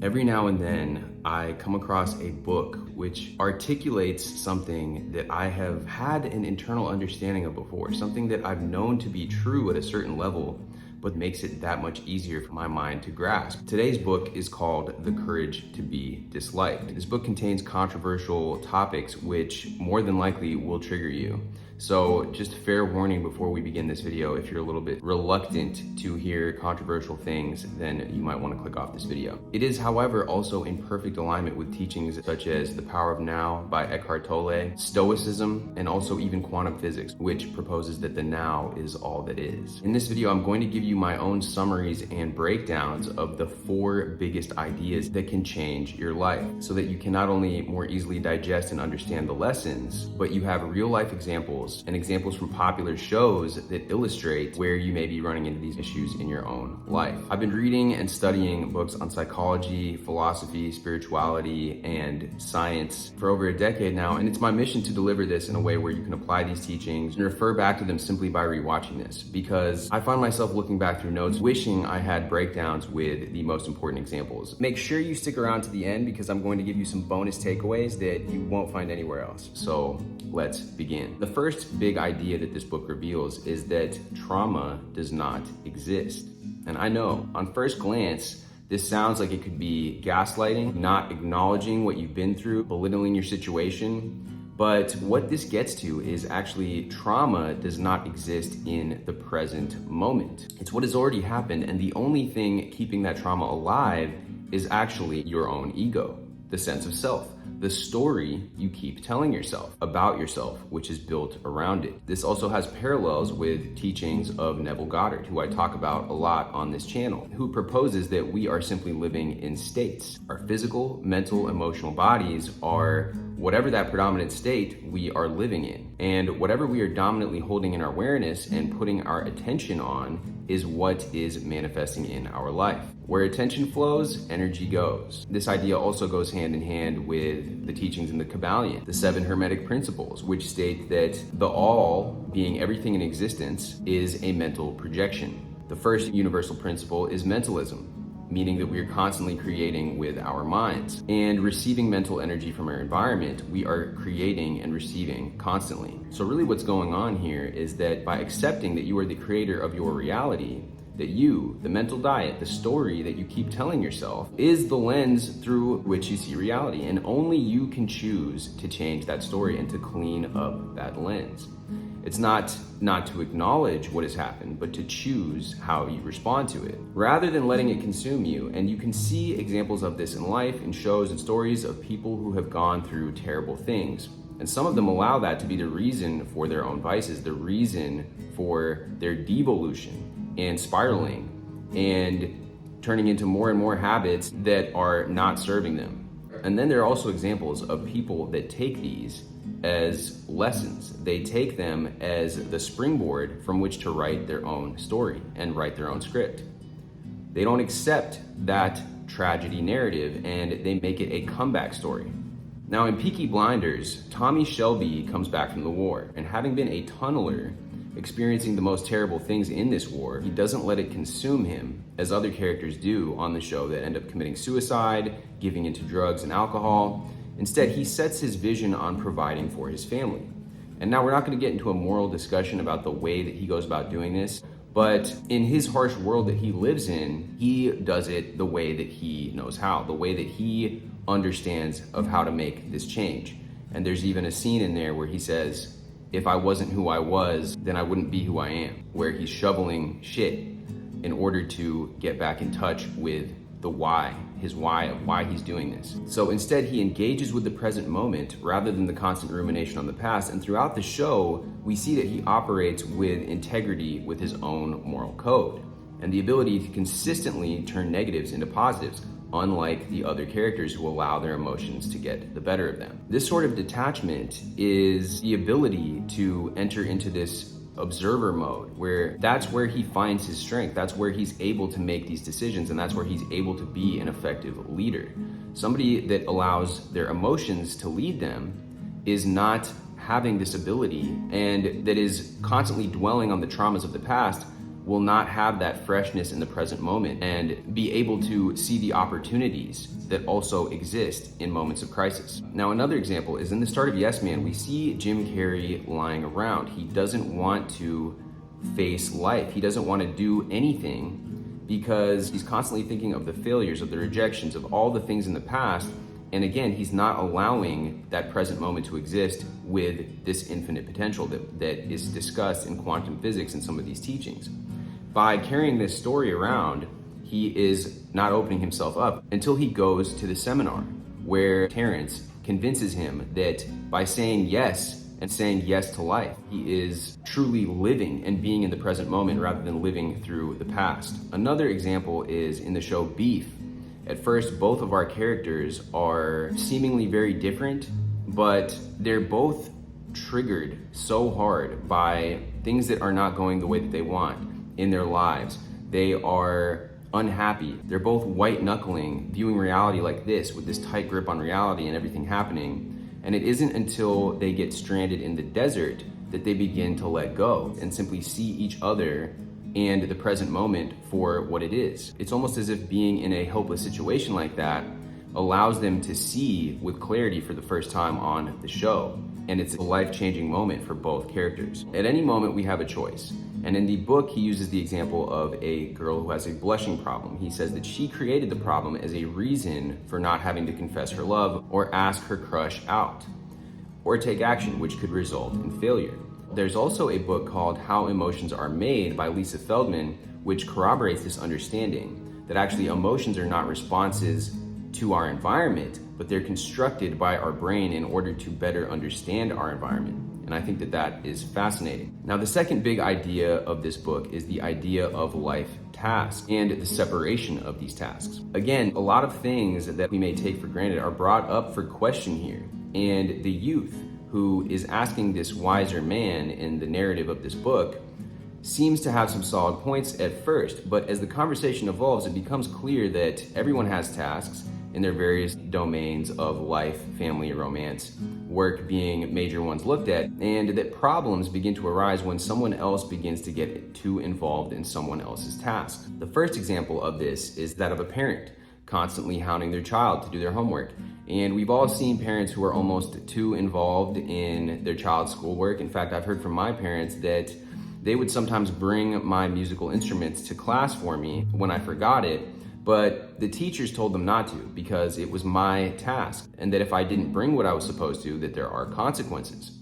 Every now and then, I come across a book which articulates something that I have had an internal understanding of before, something that I've known to be true at a certain level, but makes it that much easier for my mind to grasp. Today's book is called The Courage to Be Disliked. This book contains controversial topics which more than likely will trigger you. So just fair warning before we begin this video, if you're a little bit reluctant to hear controversial things, then you might want to click off this video. It is, however, also in perfect alignment with teachings such as The Power of Now by Eckhart Tolle, Stoicism, and also even quantum physics, which proposes that the now is all that is. In this video, I'm going to give you my own summaries and breakdowns of the 4 biggest ideas that can change your life, so that you can not only more easily digest and understand the lessons, but you have real life examples and examples from popular shows that illustrate where you may be running into these issues in your own life. I've been reading and studying books on psychology, philosophy, spirituality, and science for over a decade now, and it's my mission to deliver this in a way where you can apply these teachings and refer back to them simply by rewatching this, because I find myself looking back through notes wishing I had breakdowns with the most important examples. Make sure you stick around to the end because I'm going to give you some bonus takeaways that you won't find anywhere else. So let's begin. The first big idea that this book reveals is that trauma does not exist. And I know, on first glance, this sounds like it could be gaslighting, not acknowledging what you've been through, belittling your situation. But what this gets to is actually trauma does not exist in the present moment. It's what has already happened, and the only thing keeping that trauma alive is actually your own ego, the sense of self, the story you keep telling yourself about yourself, which is built around it. This also has parallels with teachings of Neville Goddard, who I talk about a lot on this channel, who proposes that we are simply living in states. Our physical, mental, emotional bodies are whatever that predominant state we are living in. And whatever we are dominantly holding in our awareness and putting our attention on is what is manifesting in our life. Where attention flows, energy goes. This idea also goes hand in hand with the teachings in the Kabbalion, the 7 Hermetic principles, which state that the all, being everything in existence, is a mental projection. The first universal principle is mentalism, meaning that we are constantly creating with our minds and receiving mental energy from our environment. We are creating and receiving constantly. So really what's going on here is that by accepting that you are the creator of your reality, that you, the mental diet, the story that you keep telling yourself, is the lens through which you see reality. And only you can choose to change that story and to clean up that lens. It's not to acknowledge what has happened, but to choose how you respond to it, rather than letting it consume you. And you can see examples of this in life, in shows and stories of people who have gone through terrible things. And some of them allow that to be the reason for their own vices, the reason for their devolution and spiraling and turning into more and more habits that are not serving them. And then there are also examples of people that take these as lessons. They take them as the springboard from which to write their own story and write their own script. They don't accept that tragedy narrative and they make it a comeback story. Now in Peaky Blinders, Tommy Shelby comes back from the war, and having been a tunneler, experiencing the most terrible things in this war, he doesn't let it consume him, as other characters do on the show that end up committing suicide, giving into drugs and alcohol. Instead, he sets his vision on providing for his family. And now we're not going to get into a moral discussion about the way that he goes about doing this, but in his harsh world that he lives in, he does it the way that he knows how, the way that he understands of how to make this change. And there's even a scene in there where he says, "If I wasn't who I was, then I wouldn't be who I am," where he's shoveling shit in order to get back in touch with the why, his why of why he's doing this. So instead, he engages with the present moment rather than the constant rumination on the past. And throughout the show, we see that he operates with integrity with his own moral code and the ability to consistently turn negatives into positives, unlike the other characters who allow their emotions to get the better of them. This sort of detachment is the ability to enter into this observer mode, where that's where he finds his strength, that's where he's able to make these decisions, and that's where he's able to be an effective leader. Somebody that allows their emotions to lead them is not having this ability and that is constantly dwelling on the traumas of the past will not have that freshness in the present moment and be able to see the opportunities that also exist in moments of crisis. Now, another example is in the start of Yes Man, we see Jim Carrey lying around. He doesn't want to face life. He doesn't want to do anything because he's constantly thinking of the failures, of the rejections, of all the things in the past. And again, he's not allowing that present moment to exist with this infinite potential that is discussed in quantum physics in some of these teachings. By carrying this story around, he is not opening himself up until he goes to the seminar where Terrence convinces him that by saying yes and saying yes to life, he is truly living and being in the present moment rather than living through the past. Another example is in the show Beef. At first, both of our characters are seemingly very different, but they're both triggered so hard by things that are not going the way that they want in their lives. They are unhappy. They're both white knuckling, viewing reality like this, with this tight grip on reality and everything happening. And it isn't until they get stranded in the desert that they begin to let go and simply see each other and the present moment for what it is. It's almost as if being in a hopeless situation like that allows them to see with clarity for the first time on the show. And it's a life-changing moment for both characters. At any moment, we have a choice. And in the book, he uses the example of a girl who has a blushing problem. He says that she created the problem as a reason for not having to confess her love or ask her crush out, or take action, which could result in failure. There's also a book called How Emotions Are Made by Lisa Feldman, which corroborates this understanding that actually emotions are not responses to our environment, but they're constructed by our brain in order to better understand our environment. And I think that that is fascinating. Now, the second big idea of this book is the idea of life tasks and the separation of these tasks. Again, a lot of things that we may take for granted are brought up for question here. And the youth who is asking this wiser man in the narrative of this book seems to have some solid points at first, but as the conversation evolves, it becomes clear that everyone has tasks in their various domains of life, family, romance, work being major ones looked at, and that problems begin to arise when someone else begins to get too involved in someone else's task. The first example of this is that of a parent constantly hounding their child to do their homework. And we've all seen parents who are almost too involved in their child's schoolwork. In fact, I've heard from my parents that they would sometimes bring my musical instruments to class for me when I forgot it, but the teachers told them not to because it was my task, and that if I didn't bring what I was supposed to, that there are consequences.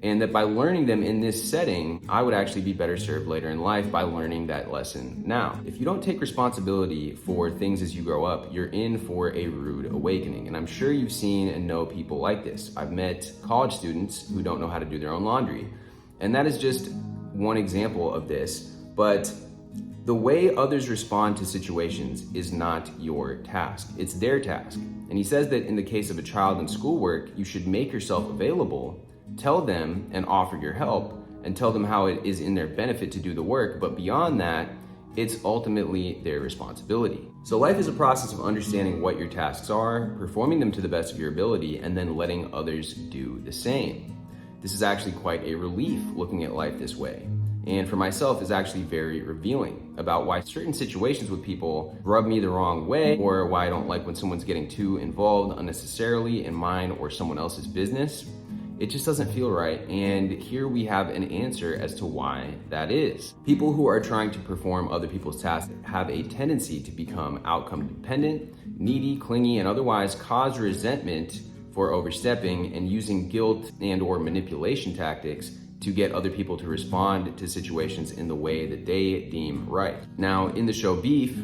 And that by learning them in this setting, I would actually be better served later in life by learning that lesson now. If you don't take responsibility for things as you grow up, you're in for a rude awakening. And I'm sure you've seen and know people like this. I've met college students who don't know how to do their own laundry. And that is just one example of this. But the way others respond to situations is not your task. It's their task. And he says that in the case of a child in schoolwork, you should make yourself available, tell them and offer your help, and tell them how it is in their benefit to do the work. But beyond that, it's ultimately their responsibility. So life is a process of understanding what your tasks are, performing them to the best of your ability, and then letting others do the same. This is actually quite a relief looking at life this way. And for myself, is actually very revealing about why certain situations with people rub me the wrong way, or why I don't like when someone's getting too involved unnecessarily in mine or someone else's business. It just doesn't feel right, and here we have an answer as to why that is. People who are trying to perform other people's tasks have a tendency to become outcome dependent, needy, clingy, and otherwise cause resentment for overstepping and using guilt and or manipulation tactics to get other people to respond to situations in the way that they deem right. Now, in the show Beef,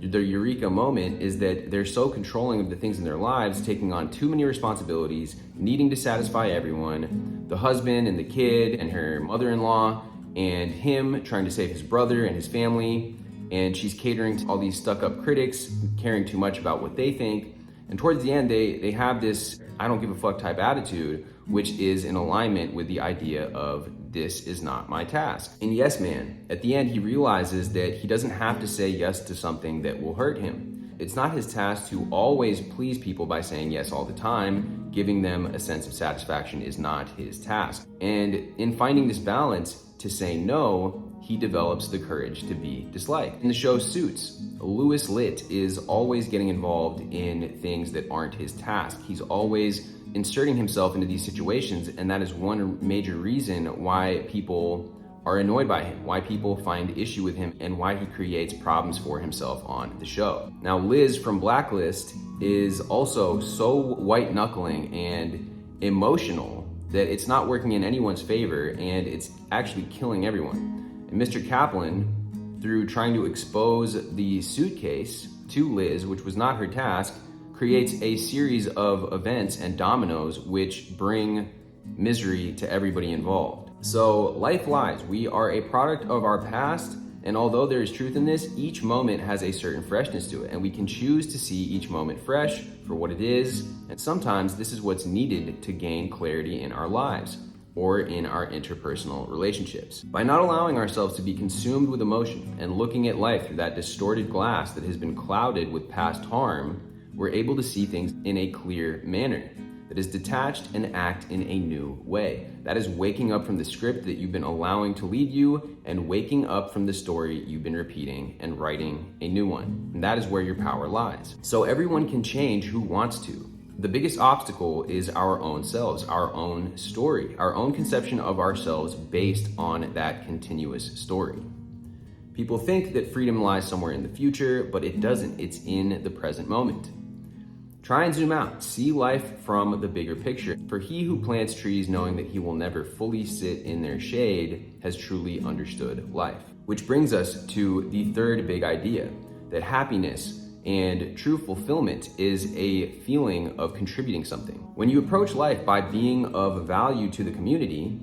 the eureka moment is that they're so controlling of the things in their lives, taking on too many responsibilities, needing to satisfy everyone, the husband and the kid and her mother-in-law, and him trying to save his brother and his family, and she's catering to all these stuck-up critics, caring too much about what they think. And towards the end, they have this I don't give a fuck type attitude, which is in alignment with the idea of this is not my task. In Yes Man, at the end, he realizes that he doesn't have to say yes to something that will hurt him. It's not his task to always please people by saying yes all the time. Giving them a sense of satisfaction is not his task. And in finding this balance to say no, he develops the courage to be disliked. In the show Suits, Louis Litt is always getting involved in things that aren't his task. He's always inserting himself into these situations, and that is one major reason why people are annoyed by him, why people find issue with him, and why he creates problems for himself on the show. Now, Liz from Blacklist is also so white-knuckling and emotional that it's not working in anyone's favor, and it's actually killing everyone. And Mr. Kaplan, through trying to expose the suitcase to Liz, which was not her task, creates a series of events and dominoes which bring misery to everybody involved. So life lies. We are a product of our past, and although there is truth in this, each moment has a certain freshness to it, and we can choose to see each moment fresh for what it is, and sometimes this is what's needed to gain clarity in our lives or in our interpersonal relationships. By not allowing ourselves to be consumed with emotion and looking at life through that distorted glass that has been clouded with past harm, we're able to see things in a clear manner that is detached and act in a new way. That is waking up from the script that you've been allowing to lead you and waking up from the story you've been repeating and writing a new one. And that is where your power lies. So everyone can change who wants to. The biggest obstacle is our own selves, our own story, our own conception of ourselves based on that continuous story. People think that freedom lies somewhere in the future, but it doesn't. It's in the present moment. Try and zoom out, see life from the bigger picture. For he who plants trees knowing that he will never fully sit in their shade has truly understood life. Which brings us to the third big idea, that happiness and true fulfillment is a feeling of contributing something. When you approach life by being of value to the community,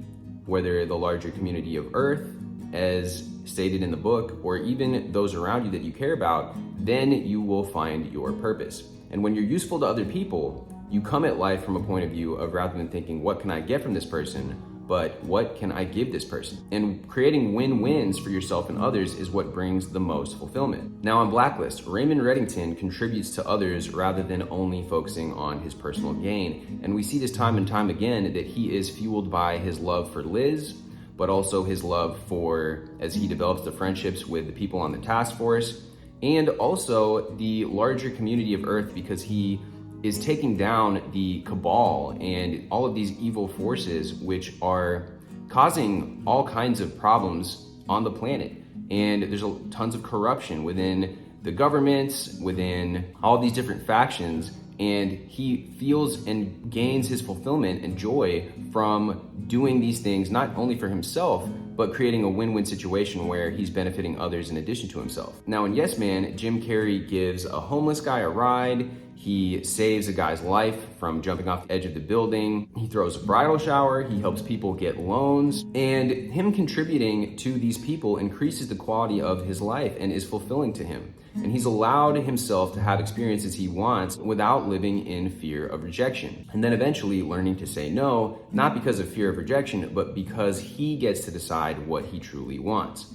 whether the larger community of Earth, as stated in the book, or even those around you that you care about, then you will find your purpose. And when you're useful to other people, you come at life from a point of view of, rather than thinking, what can I get from this person, but what can I give this person? And creating win-wins for yourself and others is what brings the most fulfillment. Now on Blacklist, Raymond Reddington contributes to others rather than only focusing on his personal gain. And we see this time and time again that he is fueled by his love for Liz, but also his love for, as he develops the friendships with the people on the task force, and also the larger community of Earth, because he is taking down the cabal and all of these evil forces which are causing all kinds of problems on the planet. And there's tons of corruption within the governments, within all these different factions, and he feels and gains his fulfillment and joy from doing these things, not only for himself, but creating a win-win situation where he's benefiting others in addition to himself. Now in Yes Man, Jim Carrey gives a homeless guy a ride, he saves a guy's life from jumping off the edge of the building, he throws a bridal shower, he helps people get loans, and him contributing to these people increases the quality of his life and is fulfilling to him. And he's allowed himself to have experiences he wants without living in fear of rejection. And then eventually learning to say no, not because of fear of rejection, but because he gets to decide what he truly wants.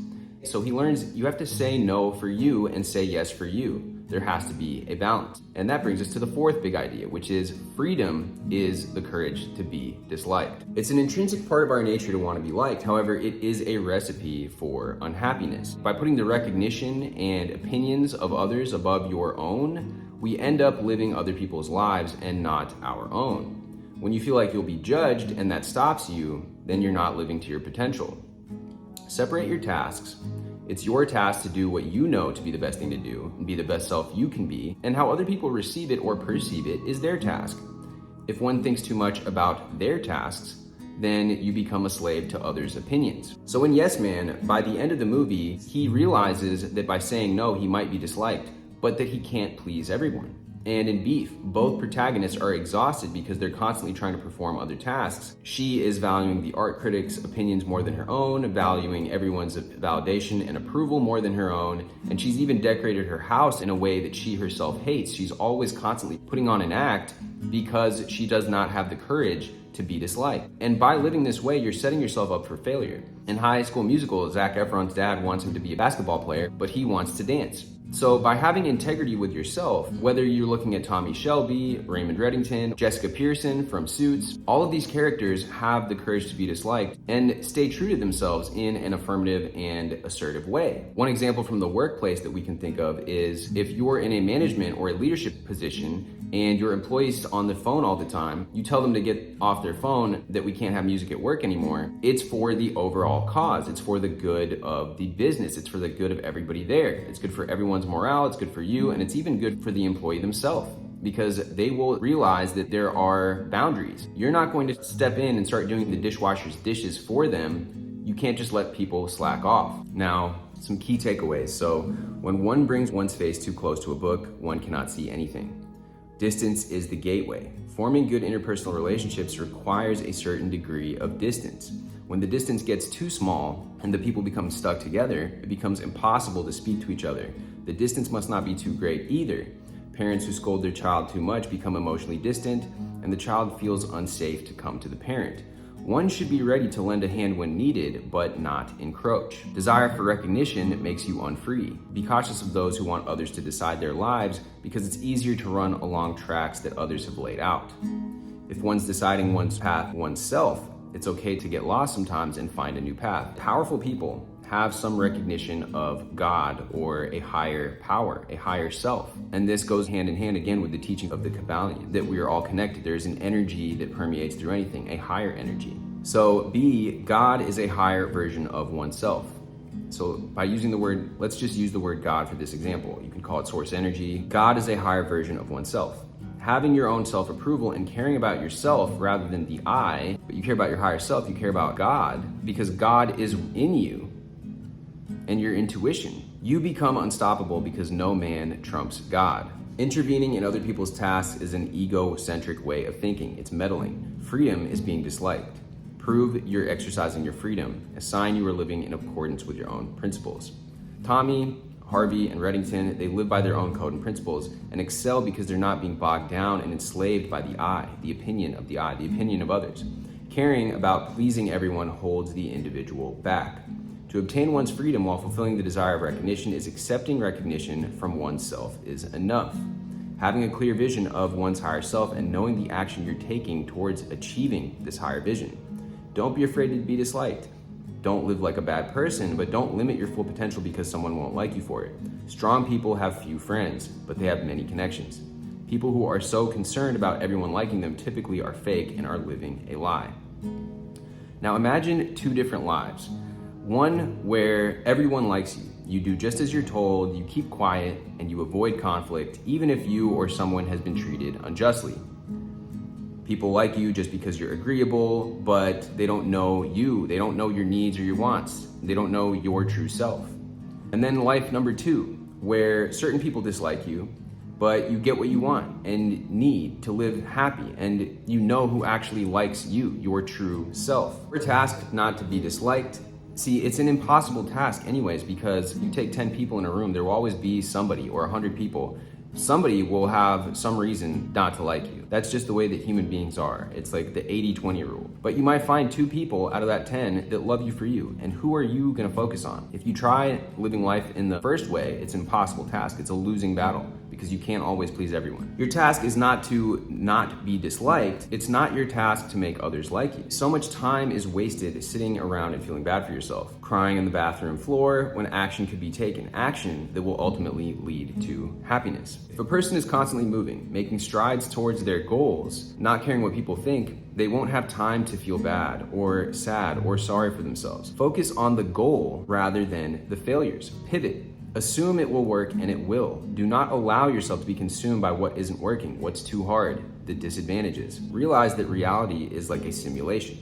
So he learns you have to say no for you and say yes for you. There has to be a balance. And that brings us to the fourth big idea, which is freedom is the courage to be disliked. It's an intrinsic part of our nature to want to be liked. However, it is a recipe for unhappiness. By putting the recognition and opinions of others above your own, we end up living other people's lives and not our own. When you feel like you'll be judged and that stops you, then you're not living to your potential. Separate your tasks. It's your task to do what you know to be the best thing to do and be the best self you can be, and how other people receive it or perceive it is their task. If one thinks too much about their tasks, then you become a slave to others' opinions. So in Yes Man, by the end of the movie, he realizes that by saying no, he might be disliked, but that he can't please everyone. And in Beef, both protagonists are exhausted because they're constantly trying to perform other tasks. She is valuing the art critics' opinions more than her own, valuing everyone's validation and approval more than her own, and she's even decorated her house in a way that she herself hates. She's always constantly putting on an act because she does not have the courage to be disliked. And by living this way, you're setting yourself up for failure. In High School Musical, Zac Efron's dad wants him to be a basketball player, but he wants to dance. So by having integrity with yourself, whether you're looking at Tommy Shelby, Raymond Reddington, Jessica Pearson from Suits, all of these characters have the courage to be disliked and stay true to themselves in an affirmative and assertive way. One example from the workplace that we can think of is if you're in a management or a leadership position and your employees on the phone all the time, you tell them to get off their phone, that we can't have music at work anymore. It's for the overall cause. It's for the good of the business. It's for the good of everybody there. It's good for everyone's morale. It's good for you. And it's even good for the employee themselves, because they will realize that there are boundaries. You're not going to step in and start doing the dishwasher's dishes for them. You can't just let people slack off. Now, some key takeaways. So when one brings one's face too close to a book, one cannot see anything. Distance is the gateway. Forming good interpersonal relationships requires a certain degree of distance. When the distance gets too small and the people become stuck together, it becomes impossible to speak to each other. The distance must not be too great either. Parents who scold their child too much become emotionally distant, and the child feels unsafe to come to the parent. One should be ready to lend a hand when needed, but not encroach. Desire for recognition makes you unfree. Be cautious of those who want others to decide their lives, because it's easier to run along tracks that others have laid out. If one's deciding one's path oneself, it's okay to get lost sometimes and find a new path. Powerful people have some recognition of God or a higher power, a higher self. And this goes hand in hand again with the teaching of the Kabbalion, that we are all connected. There's an energy that permeates through anything, a higher energy. So B, God is a higher version of oneself. So by using the word, let's just use the word God for this example. You can call it source energy. God is a higher version of oneself. Having your own self-approval and caring about yourself rather than the I, but you care about your higher self, you care about God, because God is in you and your intuition. You become unstoppable because no man trumps God. Intervening in other people's tasks is an egocentric way of thinking. It's meddling. Freedom is being disliked. Prove you're exercising your freedom. A sign you are living in accordance with your own principles. Tommy, Harvey, and Reddington, they live by their own code and principles and excel because they're not being bogged down and enslaved by the I, the opinion of the I, the opinion of others. Caring about pleasing everyone holds the individual back. To obtain one's freedom while fulfilling the desire of recognition is accepting recognition from oneself is enough. Having a clear vision of one's higher self and knowing the action you're taking towards achieving this higher vision. Don't be afraid to be disliked. Don't live like a bad person, but don't limit your full potential because someone won't like you for it. Strong people have few friends, but they have many connections. People who are so concerned about everyone liking them typically are fake and are living a lie. Now imagine two different lives. One where everyone likes you. You do just as you're told, you keep quiet, and you avoid conflict, even if you or someone has been treated unjustly. People like you just because you're agreeable, but they don't know you. They don't know your needs or your wants. They don't know your true self. And then life number two, where certain people dislike you, but you get what you want and need to live happy, and you know who actually likes you, your true self. We're tasked not to be disliked. See, it's an impossible task anyways, because you take 10 people in a room, there will always be somebody, or 100 people. Somebody will have some reason not to like you. That's just the way that human beings are. It's like the 80-20 rule. But you might find 2 people out of that 10 that love you for you. And who are you gonna focus on? If you try living life in the first way, it's an impossible task. It's a losing battle because you can't always please everyone. Your task is not to not be disliked. It's not your task to make others like you. So much time is wasted sitting around and feeling bad for yourself, crying on the bathroom floor when action could be taken, action that will ultimately lead to happiness. If a person is constantly moving, making strides towards their goals, not caring what people think, they won't have time to feel bad or sad or sorry for themselves. Focus on the goal rather than the failures. Pivot. Assume it will work, and it will. Do not allow yourself to be consumed by what isn't working, what's too hard, the disadvantages. Realize that reality is like a simulation.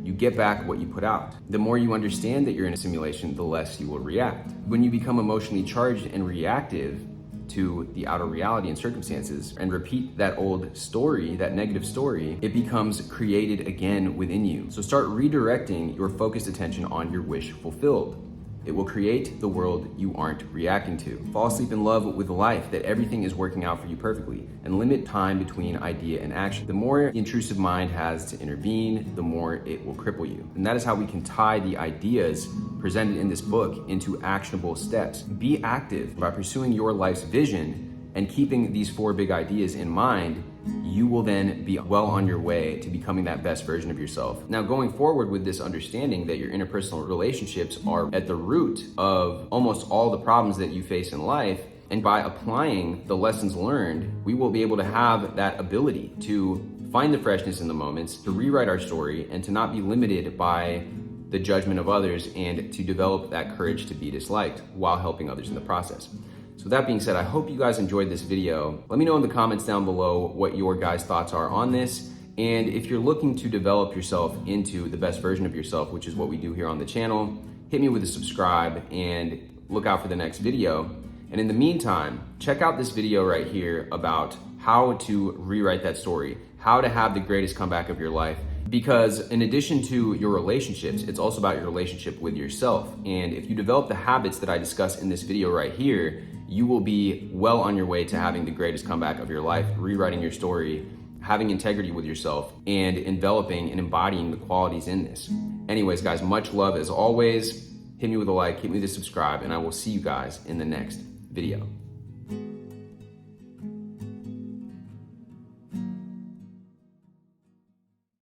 You get back what you put out. The more you understand that you're in a simulation, the less you will react. When you become emotionally charged and reactive to the outer reality and circumstances and repeat that old story, that negative story, it becomes created again within you. So start redirecting your focused attention on your wish fulfilled. It will create the world you aren't reacting to. Fall asleep in love with life, that everything is working out for you perfectly, and limit time between idea and action. The more the intrusive mind has to intervene, the more it will cripple you. And that is how we can tie the ideas presented in this book into actionable steps. Be active by pursuing your life's vision and keeping these 4 big ideas in mind. You will then be well on your way to becoming that best version of yourself. Now, going forward with this understanding that your interpersonal relationships are at the root of almost all the problems that you face in life, and by applying the lessons learned, we will be able to have that ability to find the freshness in the moments, to rewrite our story, and to not be limited by the judgment of others, and to develop that courage to be disliked while helping others in the process. So with that being said, I hope you guys enjoyed this video. Let me know in the comments down below what your guys' thoughts are on this. And if you're looking to develop yourself into the best version of yourself, which is what we do here on the channel, hit me with a subscribe and look out for the next video. And in the meantime, check out this video right here about how to rewrite that story, how to have the greatest comeback of your life. Because in addition to your relationships, it's also about your relationship with yourself. And if you develop the habits that I discuss in this video right here, you will be well on your way to having the greatest comeback of your life, rewriting your story, having integrity with yourself, and enveloping and embodying the qualities in this. Anyways, guys, much love as always. Hit me with a like, hit me with a subscribe, and I will see you guys in the next video.